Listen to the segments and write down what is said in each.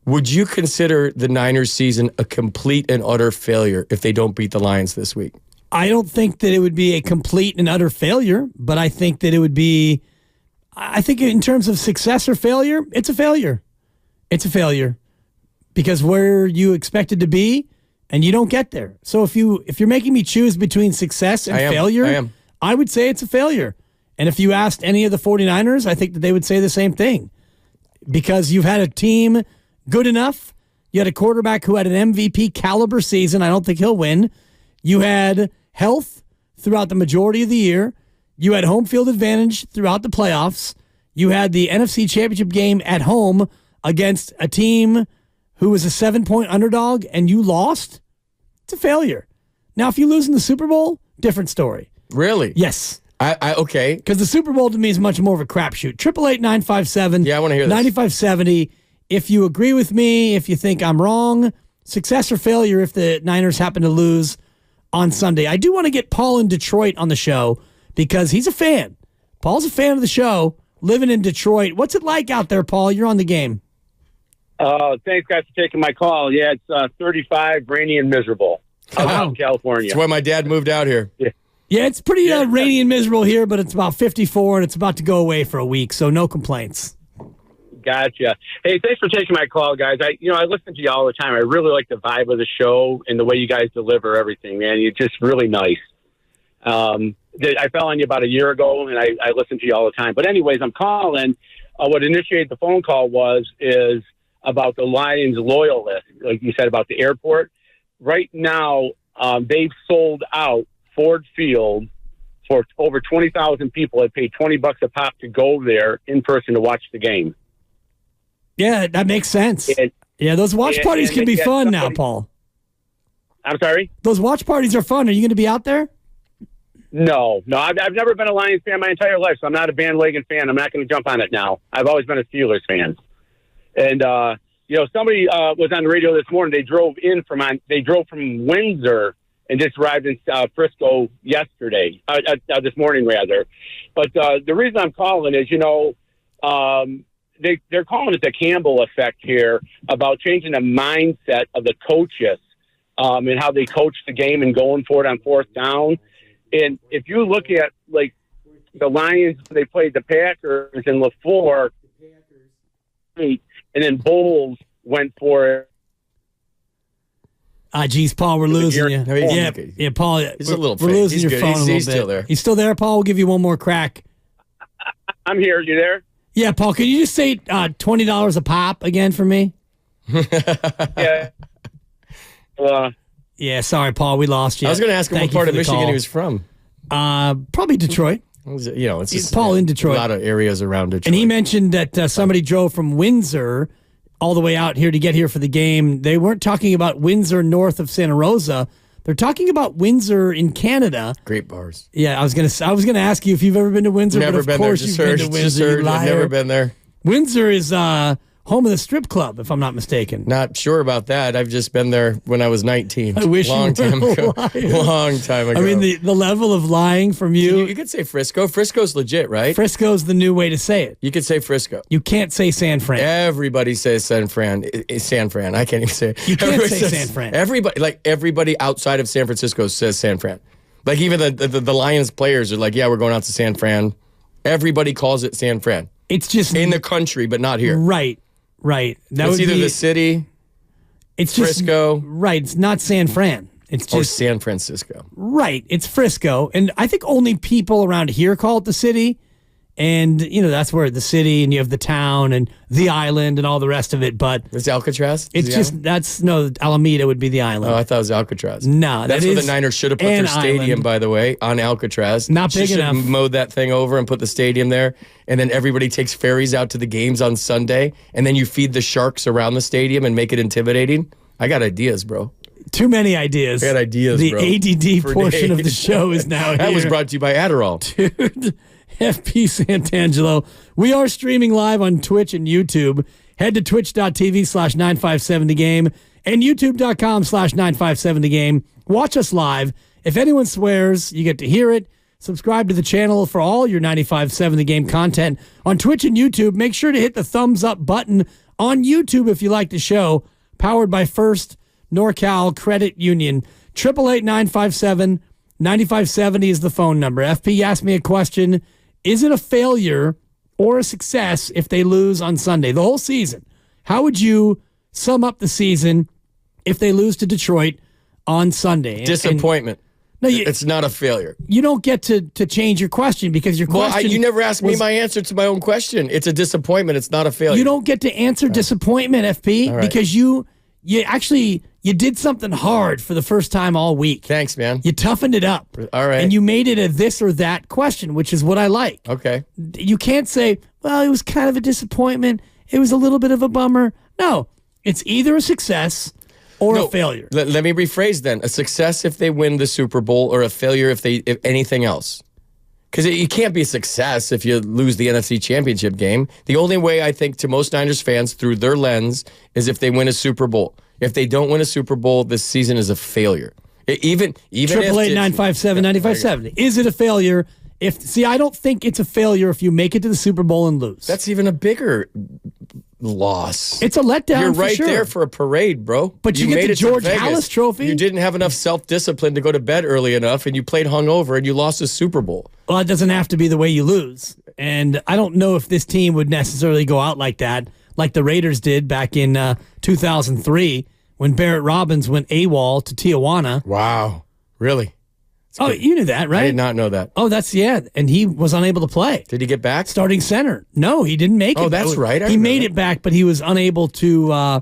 Would you consider the Niners season a complete and utter failure if they don't beat the Lions this week? I don't think that it would be a complete and utter failure, but I think that it would be, I think in terms of success or failure, it's a failure. It's a failure because where you expected to be and you don't get there. So if you're making me choose between success and failure, I would say it's a failure. And if you asked any of the 49ers, I think that they would say the same thing because you've had a team good enough. You had a quarterback who had an MVP caliber season. I don't think he'll win. You had health throughout the majority of the year. You had home field advantage throughout the playoffs. You had the NFC Championship game at home against a team who was a 7-point underdog, and you lost. It's a failure. Now, if you lose in the Super Bowl, different story. Really? Yes. Okay. Because the Super Bowl to me is much more of a crapshoot. 888-957. Yeah, I want to hear this. 9570. If you agree with me, if you think I'm wrong, success or failure if the Niners happen to lose on Sunday. I do want to get Paul in Detroit on the show because he's a fan. Paul's a fan of the show, living in Detroit. What's it like out there, Paul? You're on the game. Thanks, guys, for taking my call. Yeah, it's 35, rainy, and miserable out in California. That's why my dad moved out here. Yeah, it's pretty rainy and miserable here, but it's about 54, and it's about to go away for a week, so no complaints. Gotcha. Hey, thanks for taking my call, guys. I listen to you all the time. I really like the vibe of the show and the way you guys deliver everything, man. You're just really nice. I fell on you about a year ago, and I listen to you all the time. But anyways, I'm calling. What initiated the phone call is about the Lions loyalists, like you said about the airport. Right now, they've sold out Ford Field for over 20,000 people. Have paid $20 a pop to go there in person to watch the game. Yeah, that makes sense. Those watch parties can be fun now, Paul. I'm sorry? Those watch parties are fun. Are you going to be out there? No. I've never been a Lions fan my entire life, so I'm not a bandwagon fan. I'm not going to jump on it now. I've always been a Steelers fan. And, somebody was on the radio this morning. They drove from Windsor and just arrived in Frisco yesterday, this morning rather. But the reason I'm calling is, they're calling it the Campbell effect here about changing the mindset of the coaches and how they coach the game and going for it on fourth down. And if you look at, like, the Lions, they played the Packers in LaFleur, and then Bowles went for it. Geez, Paul, we're losing you. Yeah, Paul, he's a little we're losing your phone a little bit. Still there. He's still there, Paul? We'll give you one more crack. I'm here. You there? Yeah, Paul, can you just say $20 a pop again for me? Yeah. Yeah, sorry, Paul, we lost you. I was going to ask him what part of Michigan he was from. Probably Detroit. It's just Paul in Detroit. A lot of areas around Detroit. And he mentioned that somebody drove from Windsor all the way out here to get here for the game. They weren't talking about Windsor north of Santa Rosa. They're talking about Windsor in Canada. Great bars. Yeah, I was gonna ask you if you've ever been to Windsor. Never but been there. Just heard. I've never been there. Windsor is home of the strip club, if I'm not mistaken. Not sure about that. I've just been there when I was 19. I wish long you were time ago. lying. Long time ago. I mean, the level of lying from you. You could say Frisco. Frisco's legit, right? Frisco's the new way to say it. You could say Frisco. You can't say San Fran. Everybody says San Fran. San Fran. I can't even say it. You can't say San Fran. Everybody outside of San Francisco says San Fran. Like even the Lions players are like, yeah, we're going out to San Fran. Everybody calls it San Fran. It's just in the country, but not here. Right. It's either the city, it's Frisco. Right. It's not San Fran. It's just San Francisco. Right. It's Frisco. And I think only people around here call it the city. And, that's where the city and you have the town and the island and all the rest of it. But it's Alcatraz? Alameda would be the island. Oh, I thought it was Alcatraz. No, that's where the Niners should have put their stadium, island. By the way, on Alcatraz. Not big enough. Mowed that thing over and put the stadium there. And then everybody takes ferries out to the games on Sunday. And then you feed the sharks around the stadium and make it intimidating. I got ideas, bro. Too many ideas. I got ideas, the bro. The ADD portion of the show is now here. That was brought to you by Adderall. Dude. FP Santangelo. We are streaming live on Twitch and YouTube. Head to twitch.tv/957thegame and youtube.com/957thegame. Watch us live. If anyone swears, you get to hear it. Subscribe to the channel for all your 95.7 The Game content on Twitch and YouTube. Make sure to hit the thumbs up button on YouTube if you like the show. Powered by First NorCal Credit Union. 888-957-9570 is the phone number. FP asked me a question. Is it a failure or a success if they lose on Sunday? The whole season. How would you sum up the season if they lose to Detroit on Sunday? Disappointment. No, it's not a failure. You don't get to change your question because your question. You never asked me my answer to my own question. It's a disappointment. It's not a failure. You don't get to answer disappointment, FP, because you did something hard for the first time all week. Thanks, man. You toughened it up. All right. And you made it a this or that question, which is what I like. Okay. You can't say, well, it was kind of a disappointment. It was a little bit of a bummer. No, it's either a success or a failure. Let me rephrase then. A success if they win the Super Bowl, or a failure if anything else. Because it can't be a success if you lose the NFC Championship game. The only way, I think, to most Niners fans through their lens is if they win a Super Bowl. If they don't win a Super Bowl, this season is a failure. Even 888-957-9570. Is it a failure? I don't think it's a failure if you make it to the Super Bowl and lose. That's even a bigger loss. It's a letdown. You're right for sure. there for a parade, bro. But you get the George Halas Trophy. You didn't have enough self-discipline to go to bed early enough, and you played hungover, and you lost the Super Bowl. Well, it doesn't have to be the way you lose. And I don't know if this team would necessarily go out like that, like the Raiders did back in 2003 when Barrett Robbins went AWOL to Tijuana. Wow. Really? Oh, you knew that, right? I did not know that. Oh, and he was unable to play. Did he get back? Starting center. No, he didn't make it. Oh, that's right. He made it back, but he was unable to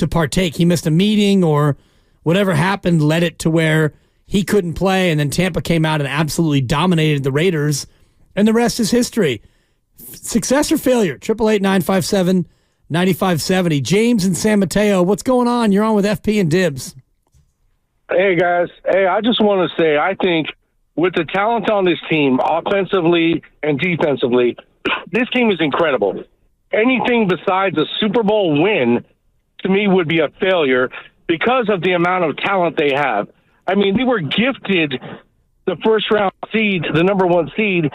partake. He missed a meeting or whatever happened led it to where he couldn't play, and then Tampa came out and absolutely dominated the Raiders, and the rest is history. Success or failure? 888-957-9570. James in San Mateo, what's going on? You're on with FP and Dibs. Hey, guys. Hey, I just want to say, I think with the talent on this team, offensively and defensively, this team is incredible. Anything besides a Super Bowl win, to me, would be a failure because of the amount of talent they have. I mean, they were gifted the first-round seed, the number one seed,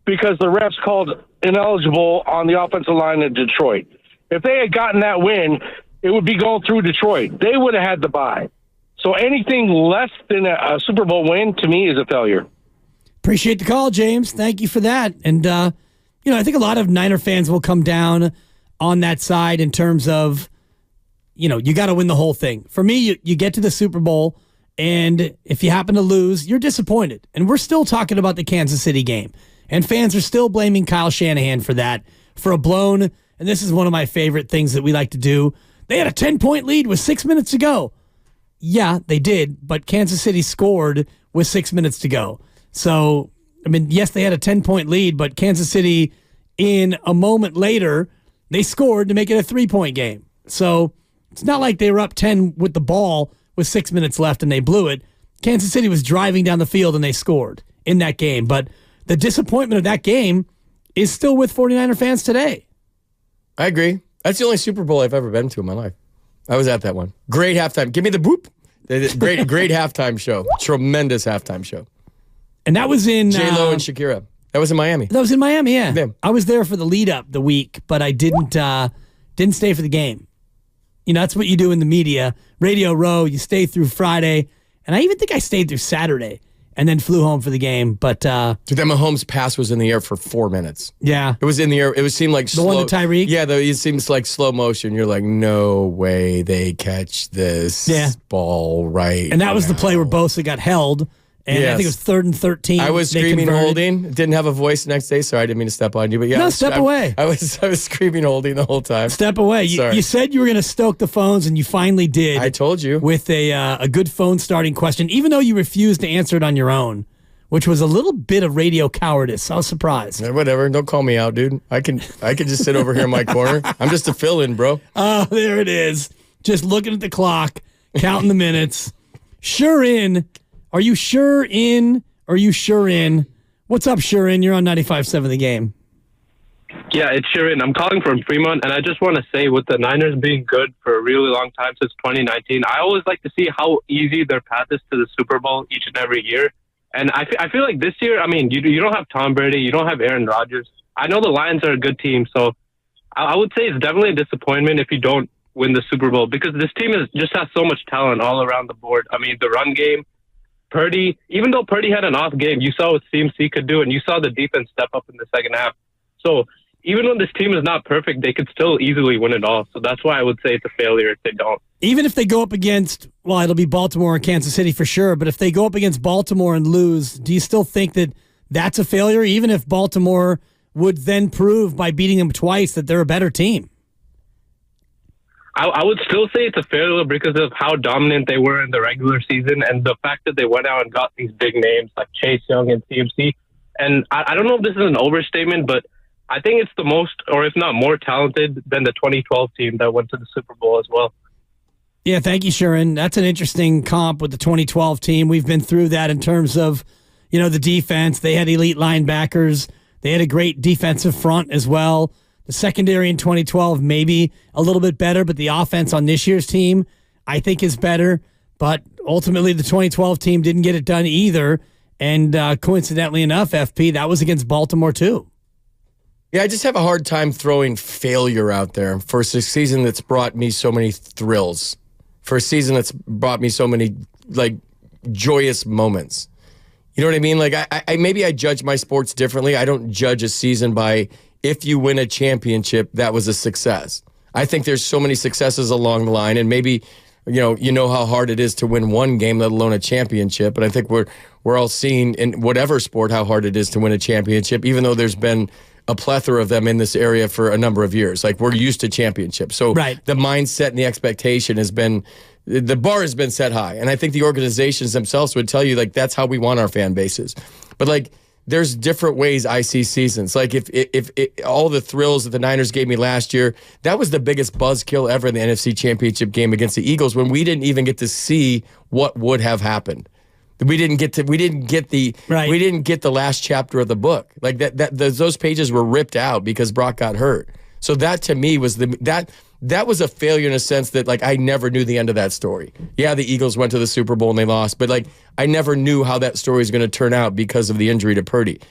because the refs called ineligible on the offensive line in Detroit. If they had gotten that win, it would be going through Detroit. They would have had the bye. So anything less than a Super Bowl win, to me, is a failure. Appreciate the call, James. Thank you for that. And, I think a lot of Niner fans will come down on that side in terms of, you got to win the whole thing. For me, you get to the Super Bowl, and if you happen to lose, you're disappointed. And we're still talking about the Kansas City game. And fans are still blaming Kyle Shanahan for that, for a blown, and this is one of my favorite things that we like to do. They had a 10-point lead with 6 minutes to go. Yeah, they did, but Kansas City scored with 6 minutes to go. So, yes, they had a 10-point lead, but Kansas City, in a moment later, they scored to make it a 3-point game. So, it's not like they were up 10 with the ball with 6 minutes left and they blew it. Kansas City was driving down the field and they scored in that game. But the disappointment of that game is still with 49er fans today. I agree. That's the only Super Bowl I've ever been to in my life. I was at that one. Great halftime. Give me the boop. Great halftime show. Tremendous halftime show. And that was in J-Lo and Shakira. That was in Miami. That was in Miami, yeah. I was there for the lead up the week, but I didn't stay for the game. That's what you do in the media. Radio Row, you stay through Friday, and I even think I stayed through Saturday and then flew home for the game. But dude, that Mahomes pass was in the air for 4 minutes. Yeah. It was in the air. It seemed like the one to Tyreek? Yeah, it seems like slow motion. You're like, no way they catch this ball right. And that was the play where Bosa got held. And I think it was 3rd and 13. I was screaming holding. Didn't have a voice the next day. Sorry, I didn't mean to step on you. But yeah, step away. I was screaming holding the whole time. Step away. You said you were going to stoke the phones, and you finally did. I told you. With a good phone starting question, even though you refused to answer it on your own, which was a little bit of radio cowardice. I was surprised. Yeah, whatever. Don't call me out, dude. I can just sit over here in my corner. I'm just a fill-in, bro. Oh, there it is. Just looking at the clock, counting the minutes. Sure in. Are you sure in? Are you sure in? What's up, sure in? You're on 95.7 The Game. Yeah, it's Shirin. I'm calling from Fremont, and I just want to say, with the Niners being good for a really long time since 2019, I always like to see how easy their path is to the Super Bowl each and every year. And I feel like this year, you don't have Tom Brady, you don't have Aaron Rodgers. I know the Lions are a good team, so I would say it's definitely a disappointment if you don't win the Super Bowl, because this team just has so much talent all around the board. I mean, the run game, Purdy, even though Purdy had an off game, you saw what CMC could do, and you saw the defense step up in the second half. So even when this team is not perfect, they could still easily win it all. So that's why I would say it's a failure if they don't. Even if they go up against, well, it'll be Baltimore and Kansas City for sure, but if they go up against Baltimore and lose, do you still think that that's a failure, even if Baltimore would then prove by beating them twice that they're a better team? I would still say it's a failure because of how dominant they were in the regular season and the fact that they went out and got these big names like Chase Young and CMC. And I don't know if this is an overstatement, but I think it's the most, or if not more talented than the 2012 team that went to the Super Bowl as well. Yeah, thank you, Sharon. That's an interesting comp with the 2012 team. We've been through that in terms of, the defense. They had elite linebackers. They had a great defensive front as well. The secondary in 2012 maybe a little bit better, but the offense on this year's team I think is better. But ultimately the 2012 team didn't get it done either. And coincidentally enough, FP, that was against Baltimore too. Yeah, I just have a hard time throwing failure out there for a season that's brought me so many thrills, for a season that's brought me so many joyous moments. You know what I mean? Like I maybe I judge my sports differently. I don't judge a season by if you win a championship, that was a success. I think there's so many successes along the line, and maybe you know how hard it is to win one game, let alone a championship. But I think we're all seeing in whatever sport how hard it is to win a championship, even though there's been a plethora of them in this area for a number of years. Like, we're used to championships. So right. The mindset and the expectation the bar has been set high. And I think the organizations themselves would tell you, that's how we want our fan bases. But there's different ways I see seasons. Like, if all the thrills that the Niners gave me last year, that was the biggest buzzkill ever in the NFC Championship game against the Eagles, when we didn't even get to see what would have happened. We didn't get the last chapter of the book. Like those pages were ripped out because Brock got hurt. So that to me was that was a failure in a sense that I never knew the end of that story. Yeah, the Eagles went to the Super Bowl and they lost, but I never knew how that story is going to turn out because of the injury to Purdy.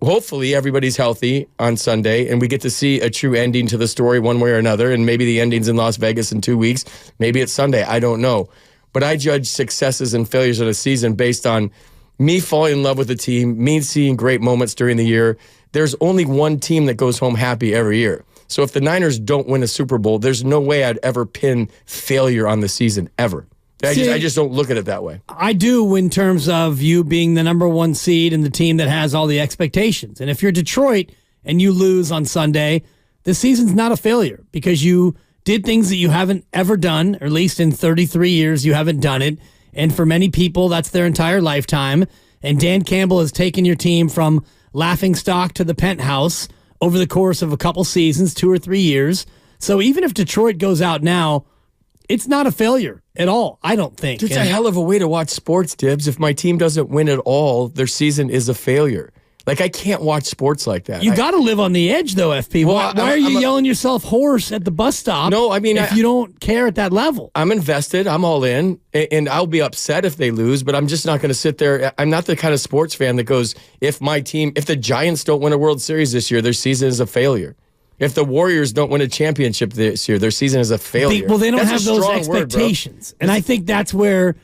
Hopefully everybody's healthy on Sunday and we get to see a true ending to the story one way or another, and maybe the ending's in Las Vegas in 2 weeks. Maybe it's Sunday. I don't know. But I judge successes and failures in a season based on me falling in love with the team, me seeing great moments during the year. There's only one team that goes home happy every year. So if the Niners don't win a Super Bowl, there's no way I'd ever pin failure on the season, ever. I just don't look at it that way. I do, in terms of you being the number one seed and the team that has all the expectations. And if you're Detroit and you lose on Sunday, the season's not a failure because you did things that you haven't ever done, or at least in 33 years you haven't done it. And for many people, that's their entire lifetime. And Dan Campbell has taken your team from laughingstock to the penthouse over the course of a couple seasons, 2 or 3 years. So even if Detroit goes out now, it's not a failure at all, I don't think. It's a hell of a way to watch sports, Dibs. If my team doesn't win at all, their season is a failure. I can't watch sports like that. You got to live on the edge, though, FP. Why are you yelling yourself hoarse at the bus stop? No, I mean, if you don't care at that level. I'm invested. I'm all in, and I'll be upset if they lose, but I'm just not going to sit there. I'm not the kind of sports fan that goes, if the Giants don't win a World Series this year, their season is a failure. If the Warriors don't win a championship this year, their season is a failure. They don't have those expectations. Word, and I think that's where,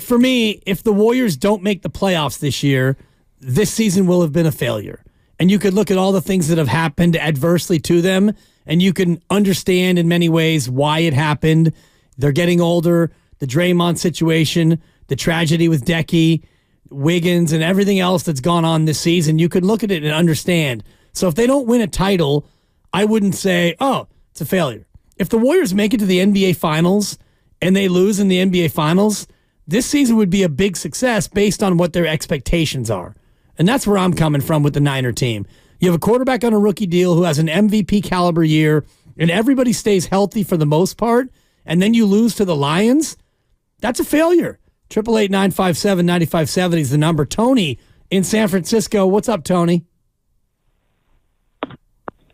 for me, if the Warriors don't make the playoffs this year, this season will have been a failure. And you could look at all the things that have happened adversely to them, and you can understand in many ways why it happened. They're getting older, the Draymond situation, the tragedy with Decky, Wiggins, and everything else that's gone on this season. You could look at it and understand. So if they don't win a title, I wouldn't say, oh, it's a failure. If the Warriors make it to the NBA Finals and they lose in the NBA Finals, this season would be a big success based on what their expectations are. And that's where I'm coming from with the Niner team. You have a quarterback on a rookie deal who has an MVP caliber year, and everybody stays healthy for the most part, and then you lose to the Lions. That's a failure. 888-957-9570 is the number. Tony in San Francisco. What's up, Tony?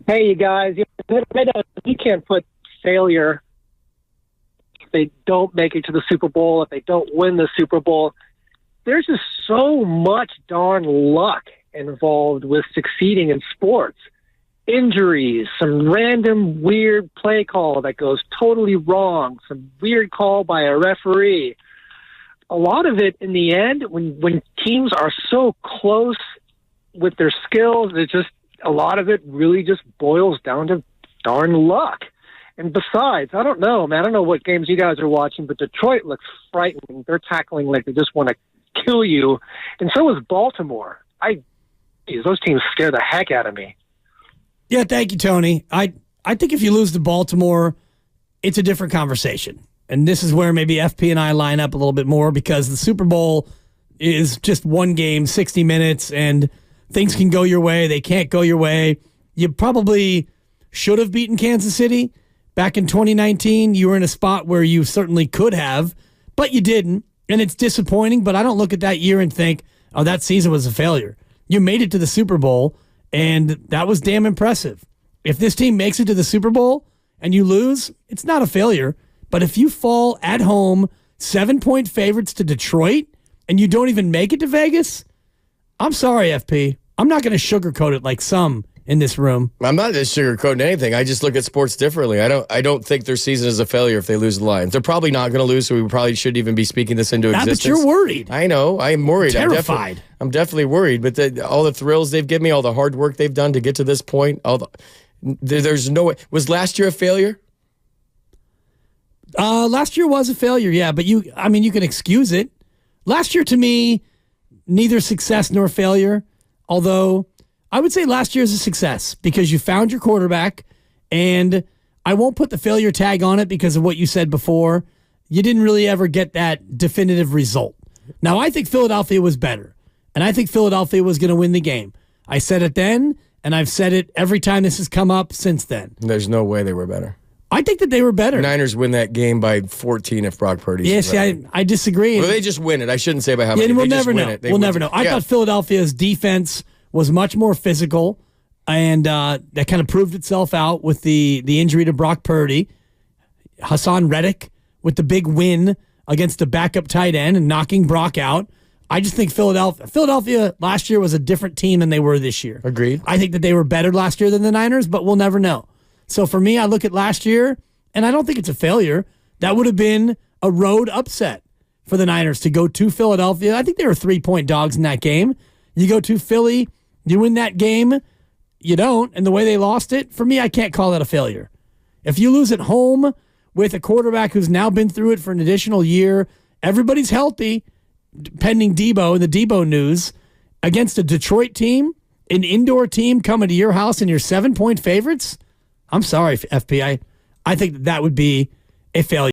Hey, you guys. You can't put failure if they don't make it to the Super Bowl, if they don't win the Super Bowl. There's just so much darn luck involved with succeeding in sports. injuries, some random weird play call that goes totally wrong, some weird call by a referee. A lot of it in the end, when teams are so close with their skills, a lot of it really just boils down to darn luck. And besides, I don't know, man. I don't know what games you guys are watching, but Detroit looks frightening. They're tackling like they just want to kill you. And so is Baltimore. Those teams scare the heck out of me. Yeah, thank you, Tony. I think if you lose to Baltimore, it's a different conversation. And this is where maybe FP and I line up a little bit more, because the Super Bowl is just one game, 60 minutes, and things can go your way. They can't go your way. You probably should have beaten Kansas City. Back in 2019, you were in a spot where you certainly could have, but you didn't, and it's disappointing, but I don't look at that year and think, oh, that season was a failure. You made it to the Super Bowl, and that was damn impressive. If this team makes it to the Super Bowl and you lose, it's not a failure, but if you fall at home 7-point favorites to Detroit and you don't even make it to Vegas, I'm sorry, FP. I'm not going to sugarcoat it like some in this room. I'm not just sugarcoating anything. I just look at sports differently. I don't think their season is a failure if they lose the Lions. They're probably not going to lose, so we probably shouldn't even be speaking this into existence. But you're worried. I know. I am worried. Terrified. I'm definitely worried. But all the thrills they've given me, all the hard work they've done to get to this point, there's no way. Was last year a failure? Last year was a failure, yeah. But you can excuse it. Last year, to me, neither success nor failure, although I would say last year is a success because you found your quarterback, and I won't put the failure tag on it because of what you said before. You didn't really ever get that definitive result. Now, I think Philadelphia was better, and I think Philadelphia was going to win the game. I said it then, and I've said it every time this has come up since then. There's no way they were better. I think that they were better. Niners win that game by 14 if Brock Purdy's I disagree. Well, they just win it. I shouldn't say by how many. We'll they never just know. Win it. We'll never know. I thought Philadelphia's defense was much more physical, and that kind of proved itself out with the injury to Brock Purdy. Hassan Reddick with the big win against the backup tight end and knocking Brock out. I just think Philadelphia last year was a different team than they were this year. Agreed. I think that they were better last year than the Niners, but we'll never know. So for me, I look at last year, and I don't think it's a failure. That would have been a road upset for the Niners to go to Philadelphia. I think they were 3-point dogs in that game. You go to Philly, you win that game, you don't, and the way they lost it, for me, I can't call that a failure. If you lose at home with a quarterback who's now been through it for an additional year, everybody's healthy, pending Debo and the Debo news, against a Detroit team, an indoor team coming to your house and you're 7-point favorites, I'm sorry, FP. I think that would be a failure.